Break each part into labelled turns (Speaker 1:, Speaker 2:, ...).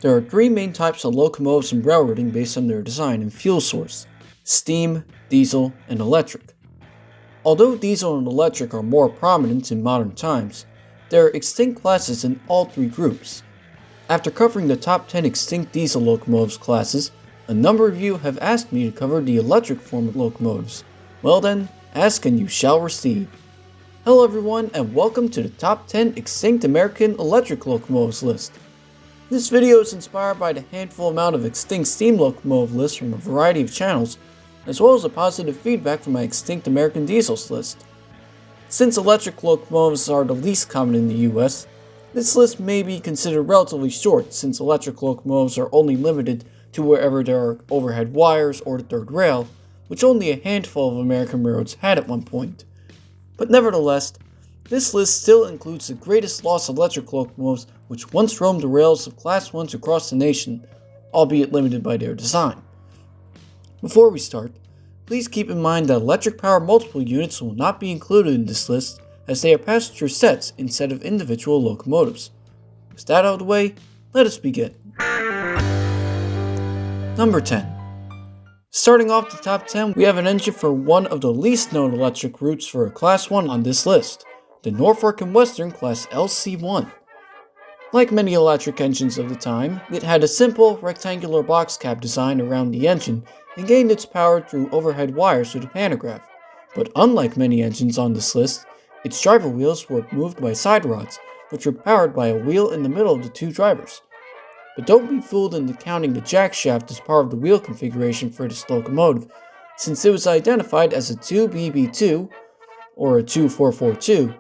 Speaker 1: There are three main types of locomotives in railroading based on their design and fuel source: steam, diesel, and electric. Although diesel and electric are more prominent in modern times, there are extinct classes in all three groups. After covering the top 10 extinct diesel locomotives classes, a number of you have asked me to cover the electric form of locomotives. Well then, ask and you shall receive. Hello everyone, and welcome to the top 10 extinct American electric locomotives list. This video is inspired by the handful amount of extinct steam locomotive lists from a variety of channels, as well as the positive feedback from my extinct American diesels list. Since electric locomotives are the least common in the US, this list may be considered relatively short since electric locomotives are only limited to wherever there are overhead wires or the third rail, which only a handful of American railroads had at one point. But nevertheless, this list still includes the greatest loss of electric locomotives which once roamed the rails of Class 1s across the nation, albeit limited by their design. Before we start, please keep in mind that electric power multiple units will not be included in this list as they are passenger sets instead of individual locomotives. With that out of the way, let us begin. Number 10. Starting off the top 10, we have an engine for one of the least known electric routes for a Class 1 on this list, the Norfolk and Western Class LC1. Like many electric engines of the time, it had a simple, rectangular box cab design around the engine and gained its power through overhead wires with a pantograph. But unlike many engines on this list, its driver wheels were moved by side rods, which were powered by a wheel in the middle of the two drivers. But don't be fooled into counting the jack shaft as part of the wheel configuration for this locomotive, since it was identified as a 2BB2, or a 2442,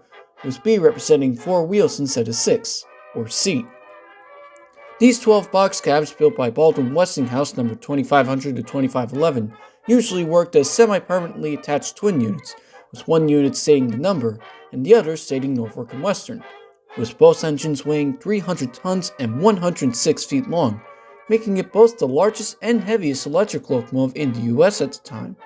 Speaker 1: with B representing 4 wheels instead of 6, or C. These 12 box cabs built by Baldwin Westinghouse No. 2500 to 2511 usually worked as semi-permanently attached twin units, with one unit stating the number and the other stating Norfolk and Western, with both engines weighing 300 tons and 106 feet long, making it both the largest and heaviest electric locomotive in the US at the time.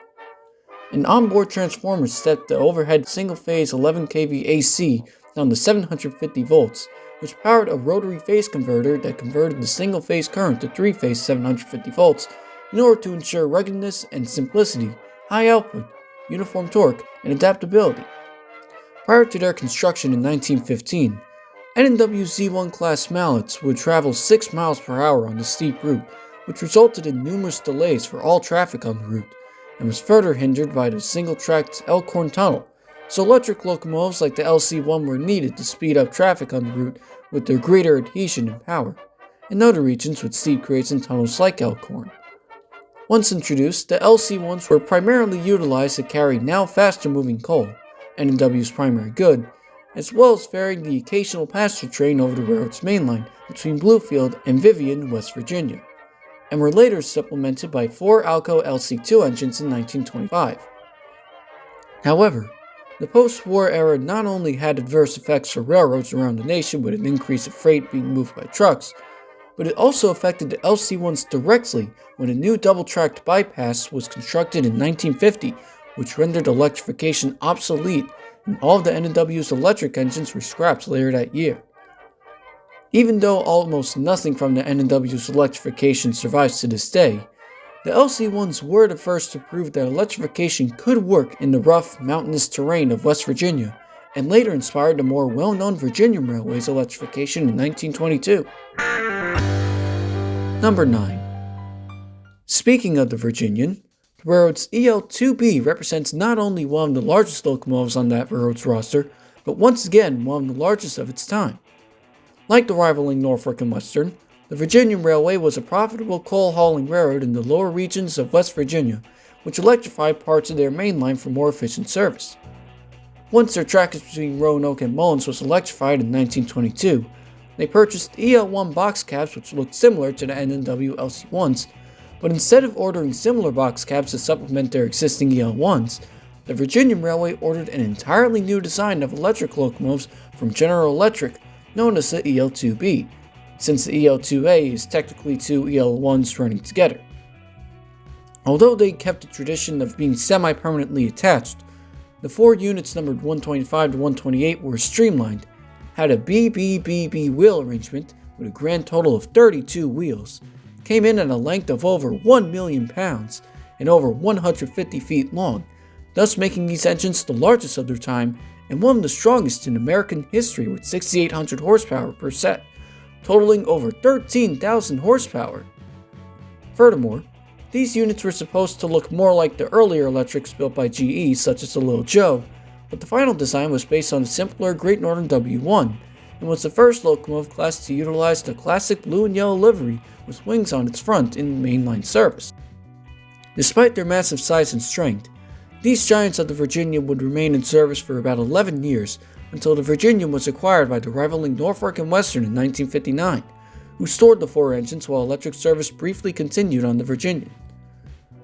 Speaker 1: An onboard transformer stepped the overhead single-phase 11 kV AC down to 750 volts, which powered a rotary phase converter that converted the single-phase current to three-phase 750 volts in order to ensure ruggedness and simplicity, high output, uniform torque, and adaptability. Prior to their construction in 1915, N&W Z1 class mallets would travel 6 miles per hour on the steep route, which resulted in numerous delays for all traffic on the route, and was further hindered by the single-tracked Elkhorn Tunnel, so electric locomotives like the LC1 were needed to speed up traffic on the route with their greater adhesion and power, in other regions with steep grades and tunnels like Elkhorn. Once introduced, the LC1s were primarily utilized to carry now faster-moving coal, N&W's primary good, as well as ferrying the occasional passenger train over the railroad's mainline between Bluefield and Vivian, West Virginia, and were later supplemented by 4 Alco LC2 engines in 1925. However, the post-war era not only had adverse effects for railroads around the nation with an increase of freight being moved by trucks, but it also affected the LC1s directly when a new double-tracked bypass was constructed in 1950, which rendered electrification obsolete, and all of the N&W's electric engines were scrapped later that year. Even though almost nothing from the N&W's electrification survives to this day, the LC1s were the first to prove that electrification could work in the rough, mountainous terrain of West Virginia, and later inspired the more well-known Virginia Railway's electrification in 1922. Number 9. Speaking of the Virginian, the railroad's EL2B represents not only one of the largest locomotives on that railroad's roster, but once again one of the largest of its time. Like the rivaling Norfolk and Western, the Virginia Railway was a profitable coal-hauling railroad in the lower regions of West Virginia, which electrified parts of their main line for more efficient service. Once their trackage between Roanoke and Mullins was electrified in 1922, they purchased EL1 box cabs which looked similar to the N&W LC1s, but instead of ordering similar box cabs to supplement their existing EL1s, the Virginia Railway ordered an entirely new design of electric locomotives from General Electric, known as the EL2B, since the EL2A is technically 2 EL1s running together. Although they kept the tradition of being semi-permanently attached, the 4 units numbered 125 to 128 were streamlined, had a BBBB wheel arrangement with a grand total of 32 wheels, came in at a length of over 1 million pounds and over 150 feet long, thus making these engines the largest of their time and one of the strongest in American history with 6,800 horsepower per set, totaling over 13,000 horsepower. Furthermore, these units were supposed to look more like the earlier electrics built by GE, such as the Little Joe, but the final design was based on a simpler Great Northern W1 and was the first locomotive class to utilize the classic blue and yellow livery with wings on its front in mainline service. Despite their massive size and strength, these giants of the Virginia would remain in service for about 11 years until the Virginia was acquired by the rivaling Norfolk and Western in 1959, who stored the 4 engines while electric service briefly continued on the Virginia.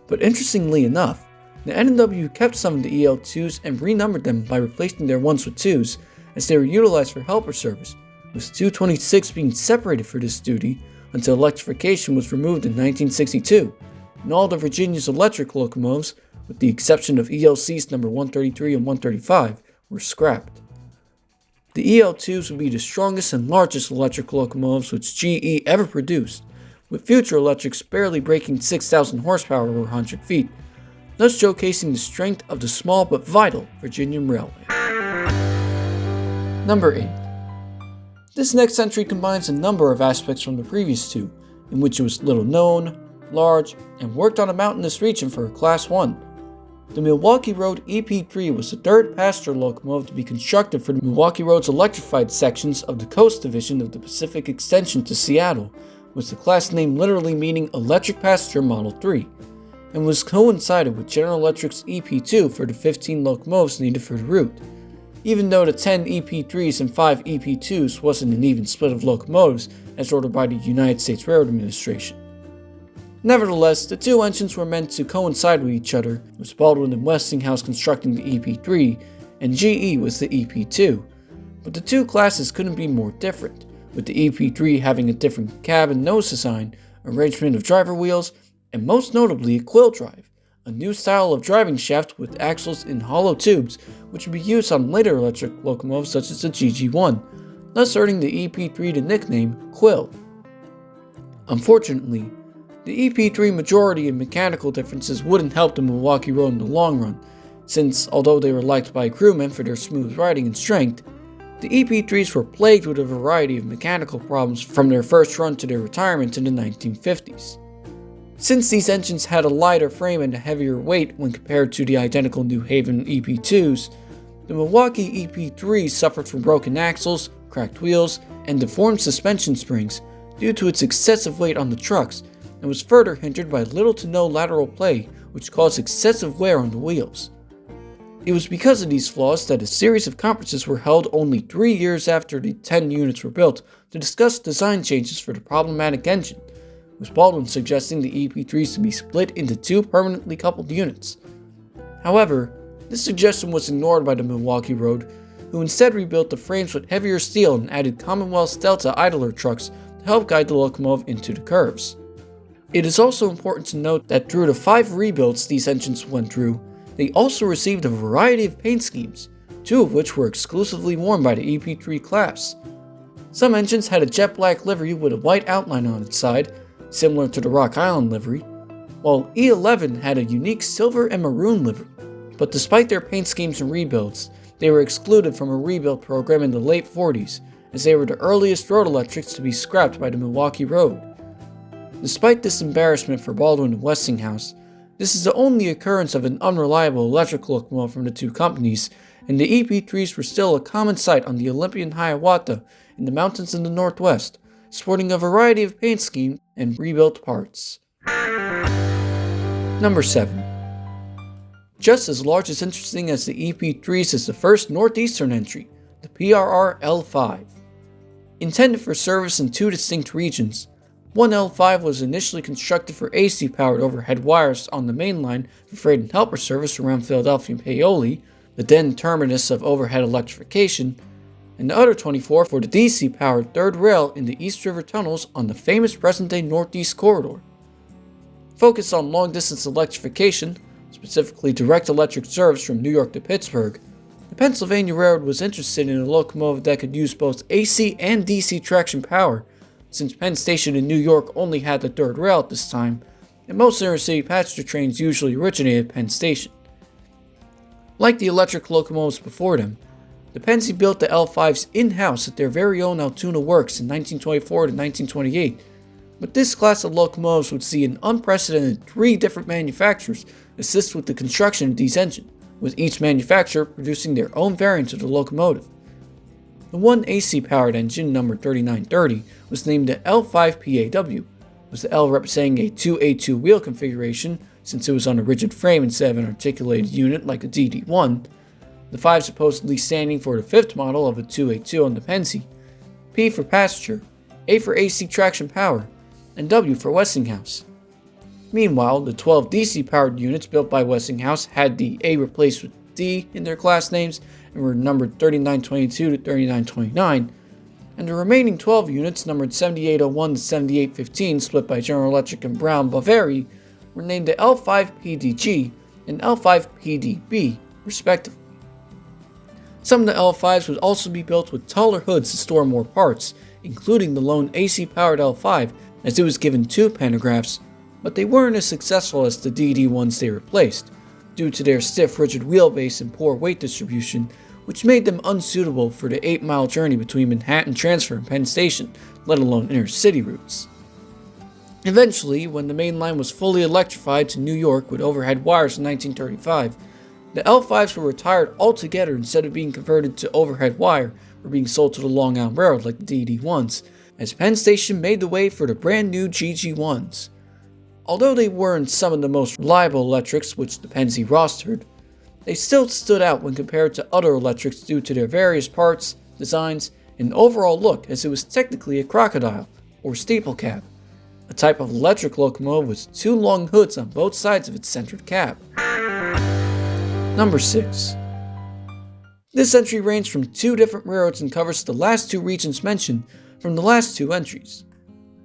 Speaker 1: But interestingly enough, the N&W kept some of the EL2s and renumbered them by replacing their 1s with 2s, as they were utilized for helper service, with 226 being separated for this duty until electrification was removed in 1962, and all the Virginia's electric locomotives, with the exception of ELCs number 133 and 135, were scrapped. The EL2s would be the strongest and largest electric locomotives which GE ever produced, with future electrics barely breaking 6,000 horsepower over 100 feet, thus showcasing the strength of the small but vital Virginia Railway. Number 8. This next entry combines a number of aspects from the previous two, in which it was little known, large, and worked on a mountainous region for a Class 1. The Milwaukee Road EP3 was the third passenger locomotive to be constructed for the Milwaukee Road's electrified sections of the Coast Division of the Pacific Extension to Seattle, with the class name literally meaning Electric Passenger Model 3, and was coincided with General Electric's EP2 for the 15 locomotives needed for the route, even though the 10 EP3s and 5 EP2s wasn't an even split of locomotives as ordered by the United States Railroad Administration. Nevertheless, the two engines were meant to coincide with each other, with Baldwin and Westinghouse constructing the EP3 and GE was the EP2, but the two classes couldn't be more different, with the EP3 having a different cab and nose design, arrangement of driver wheels, and most notably a quill drive, a new style of driving shaft with axles in hollow tubes which would be used on later electric locomotives such as the GG1, thus earning the EP3 the nickname Quill. Unfortunately, the EP3 majority and mechanical differences wouldn't help the Milwaukee Road in the long run, since although they were liked by crewmen for their smooth riding and strength, the EP3s were plagued with a variety of mechanical problems from their first run to their retirement in the 1950s. Since these engines had a lighter frame and a heavier weight when compared to the identical New Haven EP2s, the Milwaukee EP3 suffered from broken axles, cracked wheels, and deformed suspension springs due to its excessive weight on the trucks, and was further hindered by little to no lateral play, which caused excessive wear on the wheels. It was because of these flaws that a series of conferences were held only 3 years after the 10 units were built to discuss design changes for the problematic engine, with Baldwin suggesting the EP3s to be split into 2 permanently coupled units. However, this suggestion was ignored by the Milwaukee Road, who instead rebuilt the frames with heavier steel and added Commonwealth's Delta idler trucks to help guide the locomotive into the curves. It is also important to note that through the 5 rebuilds these engines went through, they also received a variety of paint schemes, 2 of which were exclusively worn by the EP3 class. Some engines had a jet black livery with a white outline on its side, similar to the Rock Island livery, while E11 had a unique silver and maroon livery. But despite their paint schemes and rebuilds, they were excluded from a rebuild program in the late 40s, as they were the earliest road electrics to be scrapped by the Milwaukee Road. Despite this embarrassment for Baldwin and Westinghouse, this is the only occurrence of an unreliable electric locomotive from the two companies, and the EP3s were still a common sight on the Olympian Hiawatha in the mountains in the northwest, sporting a variety of paint schemes and rebuilt parts. Number 7. Just as large as interesting as the EP3s is the first northeastern entry, the PRR L5. Intended for service in 2 distinct regions, one L5 was initially constructed for AC-powered overhead wires on the main line for freight and helper service around Philadelphia and Paoli, the then terminus of overhead electrification, and the other 24 for the DC-powered third rail in the East River tunnels on the famous present-day Northeast Corridor. Focused on long-distance electrification, specifically direct electric service from New York to Pittsburgh, the Pennsylvania Railroad was interested in a locomotive that could use both AC and DC traction power, since Penn Station in New York only had the third rail at this time, and most inner-city passenger trains usually originated at Penn Station. Like the electric locomotives before them, the Pennsy built the L5s in-house at their very own Altoona works in 1924 to 1928, but this class of locomotives would see an unprecedented 3 different manufacturers assist with the construction of these engines, with each manufacturer producing their own variant of the locomotive. The one AC-powered engine, numbered 3930, was named the L5PAW, with the L representing a 2A2 wheel configuration since it was on a rigid frame instead of an articulated unit like a DD1, the 5 supposedly standing for the 5th model of a 2A2 on the Pennsy, P for passenger, A for AC traction power, and W for Westinghouse. Meanwhile, the 12 DC-powered units built by Westinghouse had the A replaced with D in their class names and were numbered 3922 to 3929, and the remaining 12 units numbered 7801 to 7815 split by General Electric and Brown Boveri were named the L5PDG and L5PDB, respectively. Some of the L5s would also be built with taller hoods to store more parts, including the lone AC-powered L5, as it was given 2 pantographs, but they weren't as successful as the DD1s they replaced, due to their stiff, rigid wheelbase and poor weight distribution, which made them unsuitable for the 8-mile journey between Manhattan Transfer and Penn Station, let alone inner-city routes. Eventually, when the main line was fully electrified to New York with overhead wires in 1935, the L5s were retired altogether instead of being converted to overhead wire or being sold to the Long Island Railroad like the DD1s, as Penn Station made the way for the brand new GG1s. Although they weren't some of the most reliable electrics which the Pennsy rostered, they still stood out when compared to other electrics due to their various parts, designs, and overall look, as it was technically a crocodile, or steeple cab, a type of electric locomotive with 2 long hoods on both sides of its centered cab. Number 6. This entry ranged from 2 different railroads and covers the last 2 regions mentioned from the last 2 entries.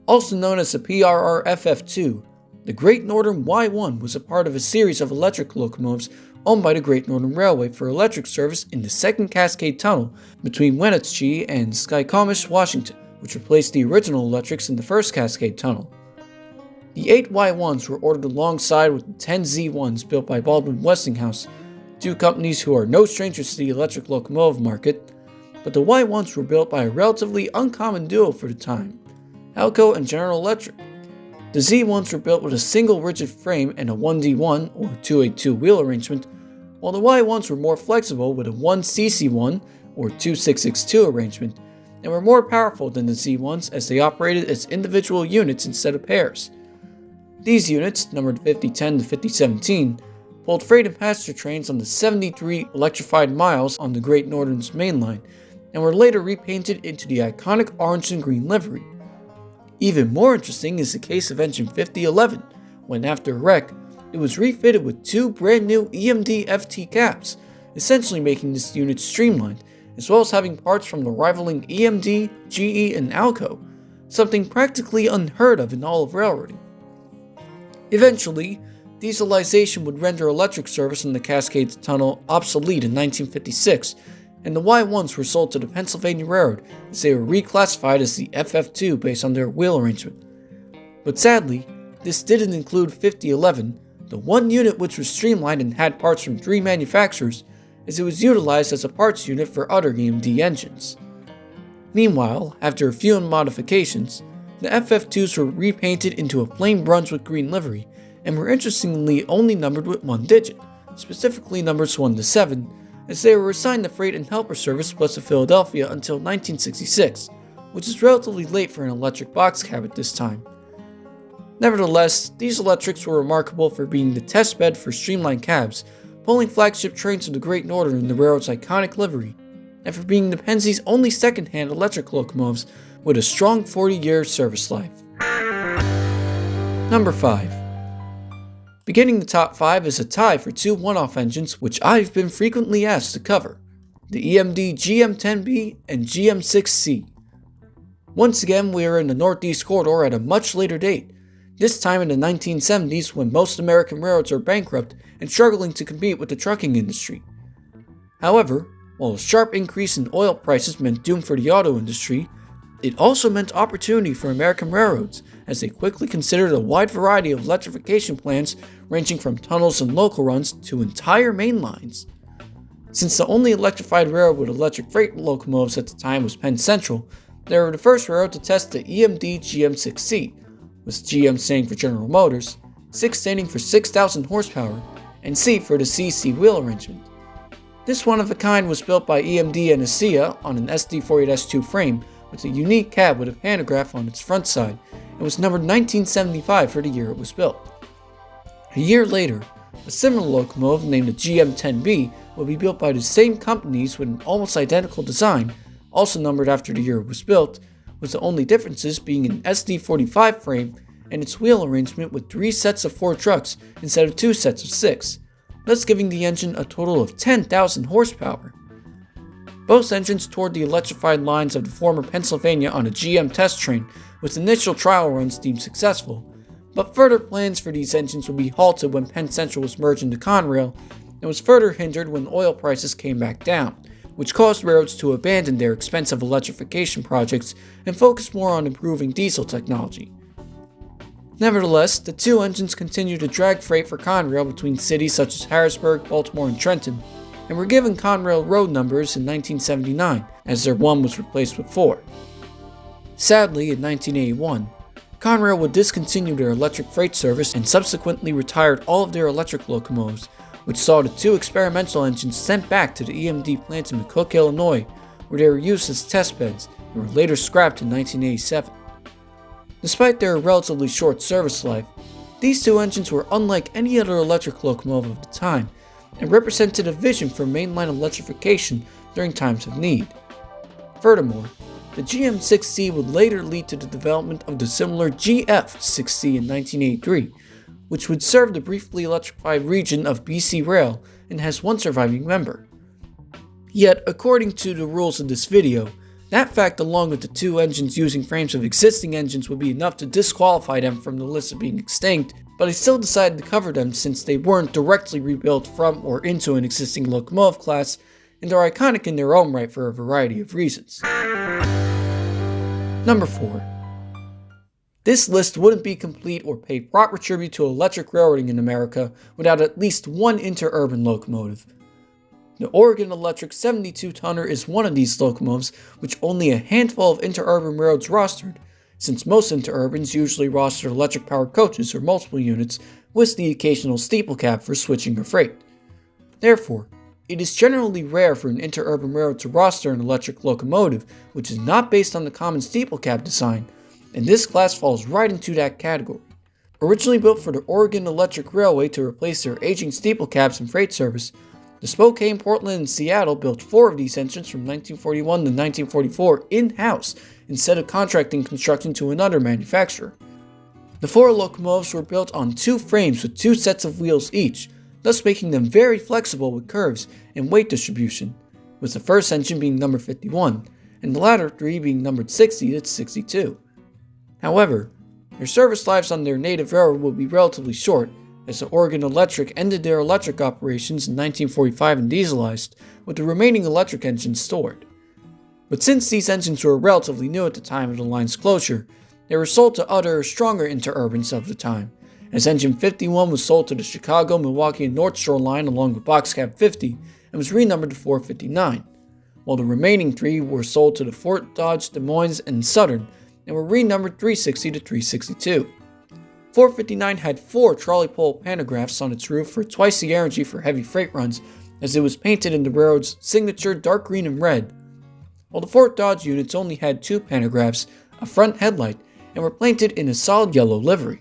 Speaker 1: Also known as the PRR-FF2, the Great Northern Y1 was a part of a series of electric locomotives owned by the Great Northern Railway for electric service in the second Cascade Tunnel between Wenatchee and Skykomish, Washington, which replaced the original electrics in the first Cascade Tunnel. The 8 Y1s were ordered alongside with the 10 Z1s built by Baldwin Westinghouse, 2 companies who are no strangers to the electric locomotive market, but the Y1s were built by a relatively uncommon duo for the time, Halco and General Electric. The Z1s were built with a single rigid frame and a 1D1 or 2A2 wheel arrangement, while the Y1s were more flexible with a 1CC1 or 2662 arrangement, and were more powerful than the Z1s as they operated as individual units instead of pairs. These units, numbered 5010 to 5017, pulled freight and passenger trains on the 73 electrified miles on the Great Northern's main line, and were later repainted into the iconic orange and green livery. Even more interesting is the case of engine 5011, when after a wreck, it was refitted with 2 brand new EMD FT cabs, essentially making this unit streamlined, as well as having parts from the rivaling EMD, GE, and Alco, something practically unheard of in all of railroading. Eventually, dieselization would render electric service in the Cascades Tunnel obsolete in 1956, and the Y1s were sold to the Pennsylvania Railroad as they were reclassified as the FF2 based on their wheel arrangement. But sadly, this didn't include 5011, the one unit which was streamlined and had parts from 3 manufacturers, as it was utilized as a parts unit for other EMD engines. Meanwhile, after a few modifications, the FF2s were repainted into a plain Brunswick green livery and were interestingly only numbered with 1 digit, specifically numbers 1 to 7, as they were assigned the freight and helper service west of Philadelphia until 1966, which is relatively late for an electric box cab at this time. Nevertheless, these electrics were remarkable for being the test bed for streamlined cabs, pulling flagship trains of the Great Northern in the railroad's iconic livery, and for being the Pensy's only second-hand electric locomotives with a strong 40-year service life. Number 5. Beginning the top 5 is a tie for 2 one-off engines which I've been frequently asked to cover, the EMD GM10B and GM6C. Once again, we are in the Northeast Corridor at a much later date, this time in the 1970s when most American railroads are bankrupt and struggling to compete with the trucking industry. However, while a sharp increase in oil prices meant doom for the auto industry, It also meant opportunity for American railroads, as they quickly considered a wide variety of electrification plans ranging from tunnels and local runs to entire main lines. Since the only electrified railroad with electric freight locomotives at the time was Penn Central, they were the first railroad to test the EMD GM6C, with GM standing for General Motors, 6 standing for 6,000 horsepower, and C for the CC wheel arrangement. This one of a kind was built by EMD and ASEA on an SD48S2 frame with a unique cab with a pantograph on its front side and was numbered 1975 for the year it was built. A year later, a similar locomotive named the GM10B will be built by the same companies with an almost identical design, also numbered after the year it was built, with the only differences being an SD45 frame and its wheel arrangement with 3 sets of 4 trucks instead of 2 sets of 6, thus giving the engine a total of 10,000 horsepower. Both engines toured the electrified lines of the former Pennsylvania on a GM test train, with initial trial runs deemed successful, but further plans for these engines would be halted when Penn Central was merged into Conrail and was further hindered when oil prices came back down, which caused railroads to abandon their expensive electrification projects and focus more on improving diesel technology. Nevertheless, the two engines continued to drag freight for Conrail between cities such as Harrisburg, Baltimore, and Trenton, and were given Conrail road numbers in 1979, as their 1 was replaced with 4. Sadly, in 1981, Conrail would discontinue their electric freight service and subsequently retired all of their electric locomotives, which saw the 2 experimental engines sent back to the EMD plant in McCook, Illinois, where they were used as test beds and were later scrapped in 1987. Despite their relatively short service life, these 2 engines were unlike any other electric locomotive of the time and represented a vision for mainline electrification during times of need. Furthermore, the GM6C would later lead to the development of the similar GF6C in 1983, which would serve the briefly electrified region of BC Rail and has 1 surviving member. Yet, according to the rules of this video, that fact along with the 2 engines using frames of existing engines would be enough to disqualify them from the list of being extinct, but I still decided to cover them since they weren't directly rebuilt from or into an existing locomotive class, and are iconic in their own right for a variety of reasons. Number 4. This list wouldn't be complete or pay proper tribute to electric railroading in America without at least 1 interurban locomotive. The Oregon Electric 72-tonner is one of these locomotives, which only a handful of interurban railroads rostered, since most interurbans usually roster electric-powered coaches or multiple units with the occasional steeple cab for switching of freight. Therefore, it is generally rare for an interurban railroad to roster an electric locomotive which is not based on the common steeple cab design, and this class falls right into that category. Originally built for the Oregon Electric Railway to replace their aging steeple cabs in freight service, the Spokane, Portland, and Seattle built 4 of these engines from 1941 to 1944 in-house instead of contracting construction to another manufacturer. The 4 locomotives were built on 2 frames with 2 sets of wheels each, thus making them very flexible with curves and weight distribution, with the first engine being numbered 51 and the latter 3 being numbered 60 to 62. However, their service lives on their native railroad will be relatively short, as the Oregon Electric ended their electric operations in 1945 and dieselized, with the remaining electric engines stored. But since these engines were relatively new at the time of the line's closure, they were sold to other, stronger interurbans of the time, as Engine 51 was sold to the Chicago, Milwaukee, and North Shore line along with Boxcab 50 and was renumbered to 459, while the remaining 3 were sold to the Fort Dodge, Des Moines, and Southern and were renumbered 360 to 362. 459 had 4 trolley pole pantographs on its roof for twice the energy for heavy freight runs, as it was painted in the railroad's signature dark green and red, while the Fort Dodge units only had 2 pantographs, a front headlight, and were painted in a solid yellow livery.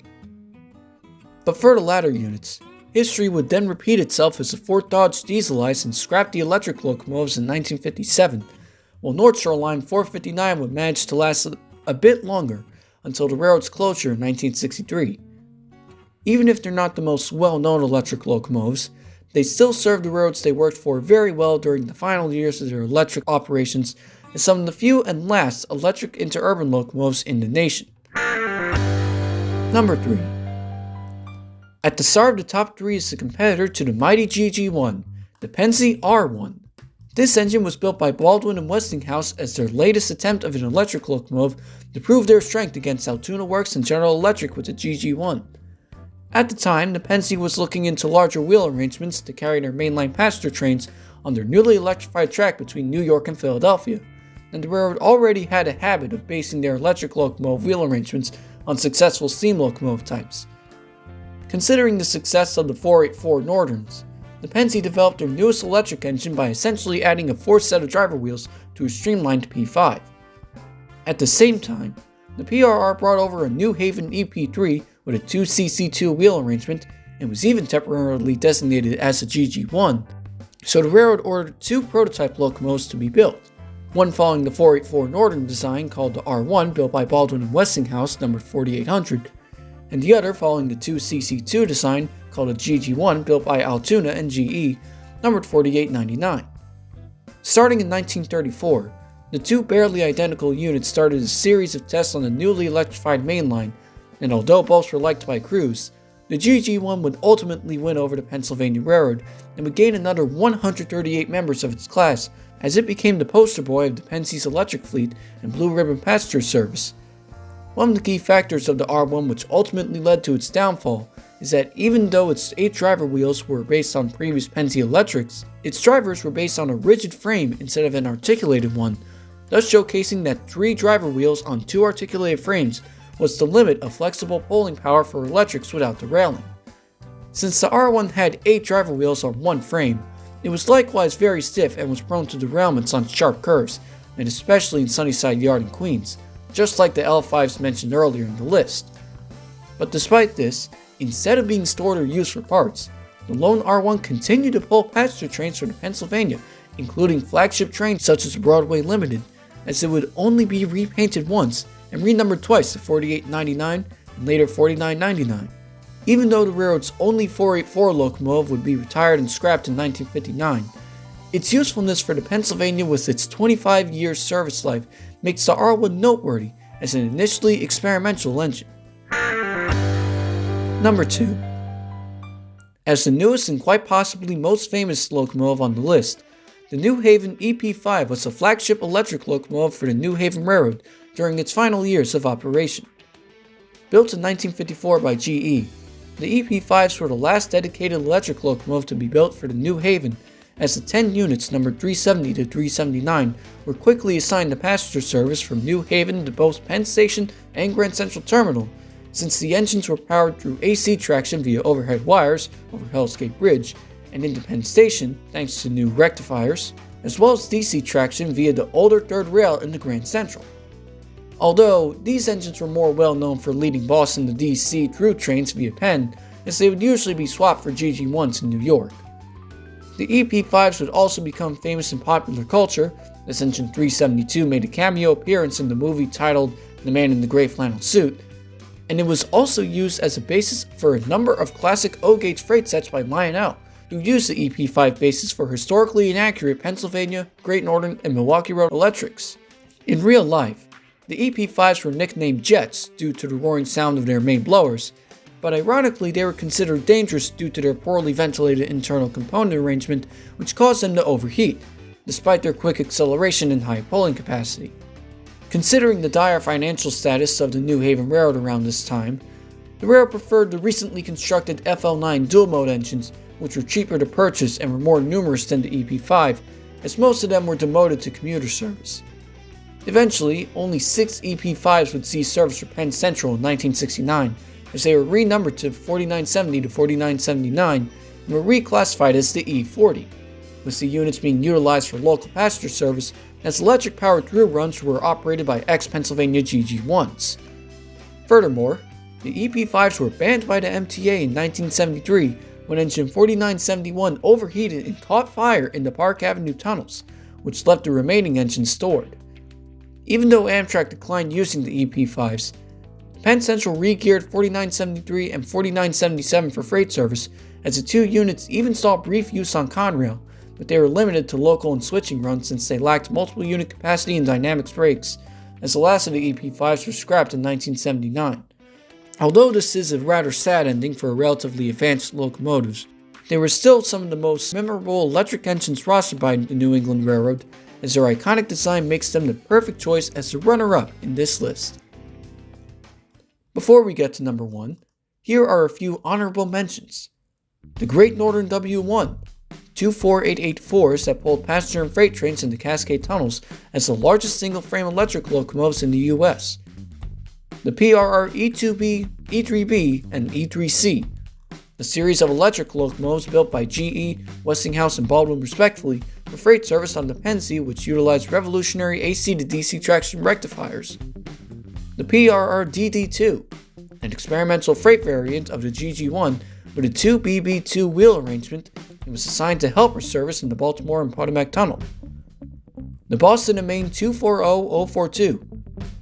Speaker 1: But for the latter units, history would then repeat itself as the Fort Dodge dieselized and scrapped the electric locomotives in 1957, while North Shore Line 459 would manage to last a bit longer until the railroad's closure in 1963. Even if they're not the most well-known electric locomotives, they still served the railroads they worked for very well during the final years of their electric operations as some of the few and last electric interurban locomotives in the nation. Number 3. At the start of the top 3 is the competitor to the mighty GG1, the Pennsy R1. This engine was built by Baldwin and Westinghouse as their latest attempt of an electric locomotive to prove their strength against Altoona Works and General Electric with the GG1. At the time, the Pennsy was looking into larger wheel arrangements to carry their mainline passenger trains on their newly electrified track between New York and Philadelphia, and the railroad already had a habit of basing their electric locomotive wheel arrangements on successful steam locomotive types. Considering the success of the 484 Northerns, the Pennsy developed their newest electric engine by essentially adding a fourth set of driver wheels to a streamlined P5. At the same time, the PRR brought over a New Haven EP3 with a 2cc2 wheel arrangement and was even temporarily designated as a GG1, so the railroad ordered 2 prototype locomotives to be built, one following the 484 Northern design called the R1 built by Baldwin and Westinghouse numbered 4800, and the other following the 2cc2 design called a GG1 built by Altoona and GE, numbered 4899. Starting in 1934, the 2 barely identical units started a series of tests on the newly electrified mainline, and although both were liked by crews, the GG1 would ultimately win over the Pennsylvania Railroad and would gain another 138 members of its class as it became the poster boy of the Pensy's electric fleet and Blue Ribbon passenger service. One of the key factors of the R1 which ultimately led to its downfall is that even though its 8 driver wheels were based on previous Pennsy electrics, its drivers were based on a rigid frame instead of an articulated one, thus showcasing that 3 driver wheels on 2 articulated frames was the limit of flexible pulling power for electrics without derailing. Since the R1 had 8 driver wheels on 1 frame, it was likewise very stiff and was prone to derailments on sharp curves, and especially in Sunnyside Yard in Queens, just like the L5s mentioned earlier in the list. But despite this, instead of being stored or used for parts, the lone R1 continued to pull passenger trains from Pennsylvania, including flagship trains such as Broadway Limited, as it would only be repainted once and renumbered twice to 4899 and later 4999. Even though the railroad's only 484 locomotive would be retired and scrapped in 1959, its usefulness for the Pennsylvania with its 25 years service life makes the R1 noteworthy as an initially experimental engine. Number 2. As the newest and quite possibly most famous locomotive on the list, the New Haven EP5 was a flagship electric locomotive for the New Haven Railroad during its final years of operation. Built in 1954 by GE, the EP5s were the last dedicated electric locomotive to be built for the New Haven, as the 10 units numbered 370 to 379 were quickly assigned to passenger service from New Haven to both Penn Station and Grand Central Terminal, since the engines were powered through AC traction via overhead wires over Hell's Gate Bridge and into Penn Station thanks to new rectifiers, as well as DC traction via the older third rail in the Grand Central. Although these engines were more well known for leading Boston to DC through trains via Penn, as they would usually be swapped for GG1s in New York. The EP5s would also become famous in popular culture, as engine 372 made a cameo appearance in the movie titled The Man in the Gray Flannel Suit, and it was also used as a basis for a number of classic O-gauge freight sets by Lionel, who used the EP5 basis for historically inaccurate Pennsylvania, Great Northern, and Milwaukee Road electrics. In real life, the EP5s were nicknamed Jets due to the roaring sound of their main blowers, but ironically they were considered dangerous due to their poorly ventilated internal component arrangement, which caused them to overheat, despite their quick acceleration and high pulling capacity. Considering the dire financial status of the New Haven Railroad around this time, the railroad preferred the recently constructed FL9 dual-mode engines, which were cheaper to purchase and were more numerous than the EP5, as most of them were demoted to commuter service. Eventually, only 6 EP5s would see service for Penn Central in 1969, as they were renumbered to 4970 to 4979 and were reclassified as the E40, with the units being utilized for local passenger service as electric-powered through runs were operated by ex-Pennsylvania GG1s. Furthermore, the EP5s were banned by the MTA in 1973 when engine 4971 overheated and caught fire in the Park Avenue tunnels, which left the remaining engines stored. Even though Amtrak declined using the EP5s, Penn Central re-geared 4973 and 4977 for freight service, as the 2 units even saw brief use on Conrail, but they were limited to local and switching runs since they lacked multiple unit capacity and dynamics brakes, as the last of the EP5s were scrapped in 1979. Although this is a rather sad ending for relatively advanced locomotives, they were still some of the most memorable electric engines rostered by the New England Railroad, as their iconic design makes them the perfect choice as the runner-up in this list. Before we get to number 1, here are a few honorable mentions. The Great Northern W1, 24884s that pulled passenger and freight trains into Cascade tunnels as the largest single-frame electric locomotives in the US. The PRR E2B, E3B, and E3C, a series of electric locomotives built by GE, Westinghouse, and Baldwin respectively for freight service on the Pennsy, which utilized revolutionary AC to DC traction rectifiers. The PRR DD2, an experimental freight variant of the GG1 with a 2BB2 wheel arrangement, and was assigned to helper service in the Baltimore and Potomac Tunnel. The Boston and Maine 240042,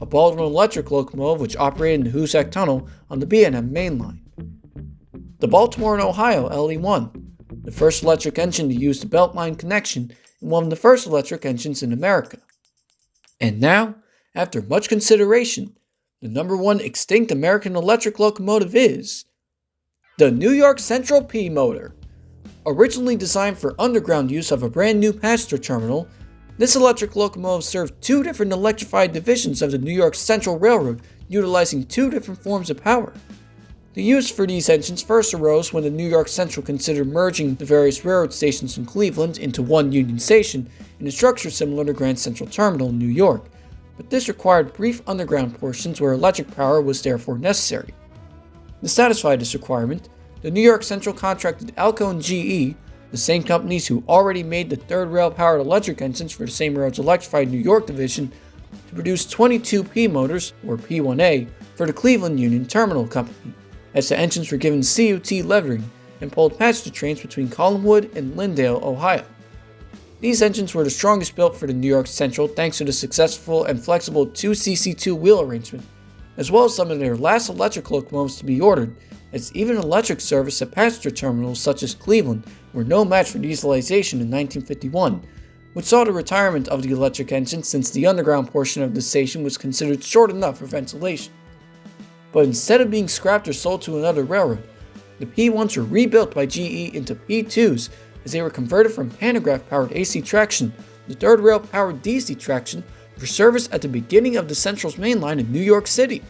Speaker 1: a Baldwin electric locomotive which operated in the Hoosac Tunnel on the B&M main line. The Baltimore and Ohio LE1, the first electric engine to use the Beltline connection and one of the first electric engines in America. And now, after much consideration, the number 1 extinct American electric locomotive is the New York Central P motor. Originally designed for underground use of a brand new passenger terminal, this electric locomotive served 2 different electrified divisions of the New York Central Railroad, utilizing 2 different forms of power. The use for these engines first arose when the New York Central considered merging the various railroad stations in Cleveland into one Union Station in a structure similar to Grand Central Terminal in New York, but this required brief underground portions where electric power was therefore necessary. To satisfy this requirement, the New York Central contracted Alco and GE, the same companies who already made the third rail-powered electric engines for the same railroad's electrified New York division, to produce 22 P motors, or P1A, for the Cleveland Union Terminal Company, as the engines were given CUT lettering and pulled passenger trains between Collinwood and Lyndale, Ohio. These engines were the strongest built for the New York Central thanks to the successful and flexible 2cc2 wheel arrangement, as well as some of their last electric locomotives to be ordered, as even electric service at passenger terminals such as Cleveland were no match for dieselization in 1951, which saw the retirement of the electric engine since the underground portion of the station was considered short enough for ventilation. But instead of being scrapped or sold to another railroad, the P1s were rebuilt by GE into P2s as they were converted from pantograph-powered AC traction to third rail-powered DC traction for service at the beginning of the Central's main line in New York City.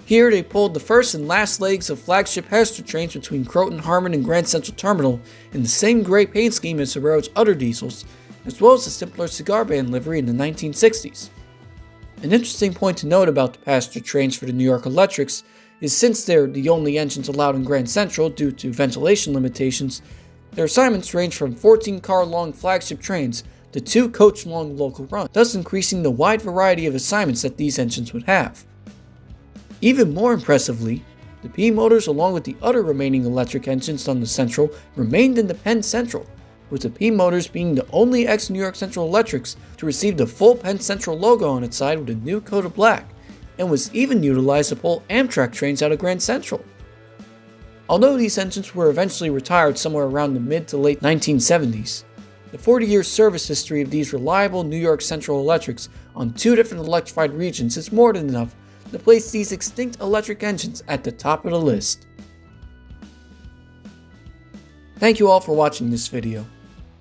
Speaker 1: Here they pulled the first and last legs of flagship passenger trains between Croton, Harmon, and Grand Central Terminal in the same gray paint scheme as the railroad's other diesels, as well as the simpler cigar band livery in the 1960s. An interesting point to note about the passenger trains for the New York Electrics is since they're the only engines allowed in Grand Central due to ventilation limitations, their assignments range from 14-car-long flagship trains to 2-coach-long local runs, thus increasing the wide variety of assignments that these engines would have. Even more impressively, the P motors along with the other remaining electric engines on the Central remained in the Penn Central, with the P motors being the only ex-New York Central Electrics to receive the full Penn Central logo on its side with a new coat of black, and was even utilized to pull Amtrak trains out of Grand Central. Although these engines were eventually retired somewhere around the mid to late 1970s, the 40-year service history of these reliable New York Central Electrics on 2 different electrified regions is more than enough to place these extinct electric engines at the top of the list. Thank you all for watching this video.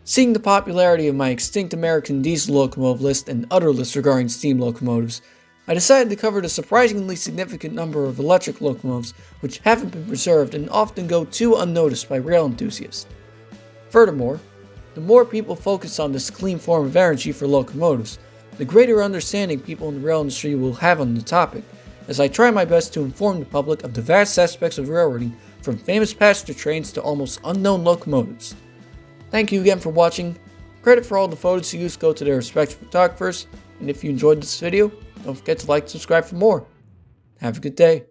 Speaker 1: Seeing the popularity of my extinct American diesel locomotive list and other lists regarding steam locomotives, I decided to cover the surprisingly significant number of electric locomotives which haven't been preserved and often go too unnoticed by rail enthusiasts. Furthermore, the more people focus on this clean form of energy for locomotives, the greater understanding people in the rail industry will have on the topic, as I try my best to inform the public of the vast aspects of railroading from famous passenger trains to almost unknown locomotives. Thank you again for watching. Credit for all the photos used go to their respective photographers, and if you enjoyed this video, don't forget to like and subscribe for more. Have a good day.